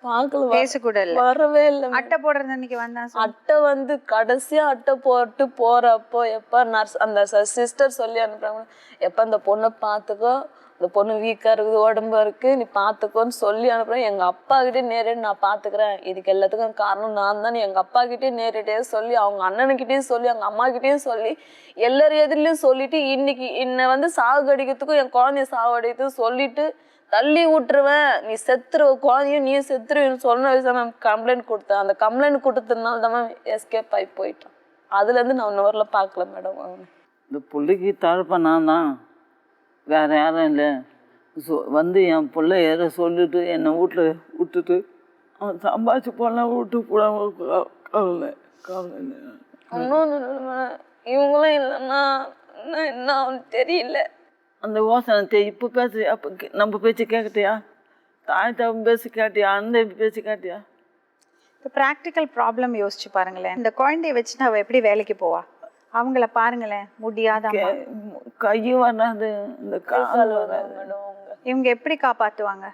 பார்க்கல, பேசக்கூட இல்ல. வரவே இல்லை. அட்டை போடுறது அன்னைக்கு வந்தா அட்டை வந்து கடைசியா அட்டை போட்டு போறப்போ எப்ப நர்ஸ் அந்த சிஸ்டர் சொல்லி அனுப்புறாங்க, எப்ப அந்த பொண்ணை பார்த்துக்கோ, இந்த பொண்ணு வீக்கா இருக்குது, உடம்பு இருக்கு, நீ பார்த்துக்கோன்னு சொல்லி அனுப்புறேன். எங்க அப்பா கிட்டே நேரடி நான் பார்த்துக்கிறேன், இதுக்கு எல்லாத்துக்கும் காரணம் நான் தான், எங்க அப்பா கிட்டே நேரடியாக சொல்லி, அவங்க அண்ணனுக்கிட்டேயும் சொல்லி, அவங்க அம்மா கிட்டேயும் சொல்லி, எல்லாரும் எதிரிலையும் சொல்லிட்டு, இன்னைக்கு என்னை வந்து சாகடிக்கிறதுக்கும் என் குழந்தைய சாகடிக்கிறதுக்கும் சொல்லிட்டு தள்ளி விட்டுருவேன், நீ செத்துருவ, குழந்தையும் நீ செத்துருவேன்னு சொன்ன விஷயம் மேம் கம்ப்ளைண்ட் கொடுத்தேன். அந்த கம்ப்ளைண்ட் கொடுத்ததுனால தான் மேம் எஸ்கேப் ஆகி போயிட்டான். அதுலேருந்து நான் இன்னொரு வரல பார்க்கல மேடம். அவனு இந்த பிள்ளைக்கு தழுப்ப நான் தான், வேறு யாரும் இல்லை. வந்து என் பிள்ளை ஏற சொல்லிட்டு என்னை வீட்டில் விட்டுட்டு அவன் சம்பாதிச்சு போனால் விட்டு கூட கவலை கவலை. இன்னொன்று இவங்களும் இல்லைன்னா என்ன அவனுக்கு தெரியல. அந்த யோசனை இப்போ பேசு, அப்போ நம்ம பேச்சு கேட்கட்டியா, தாய் தவன் பேசி கேட்டியா, அந்த பேச்சு கேட்டியா? இப்போ ப்ராக்டிக்கல் ப்ராப்ளம் யோசிச்சு பாருங்களேன். இந்த குழந்தைய வச்சுட்டு அவள் எப்படி வேலைக்கு போவா? அவங்கள பாருங்களேன், முடியாத கையும் வராது, இந்த கால் வராது. இவங்க எப்படி காப்பாற்றுவாங்க?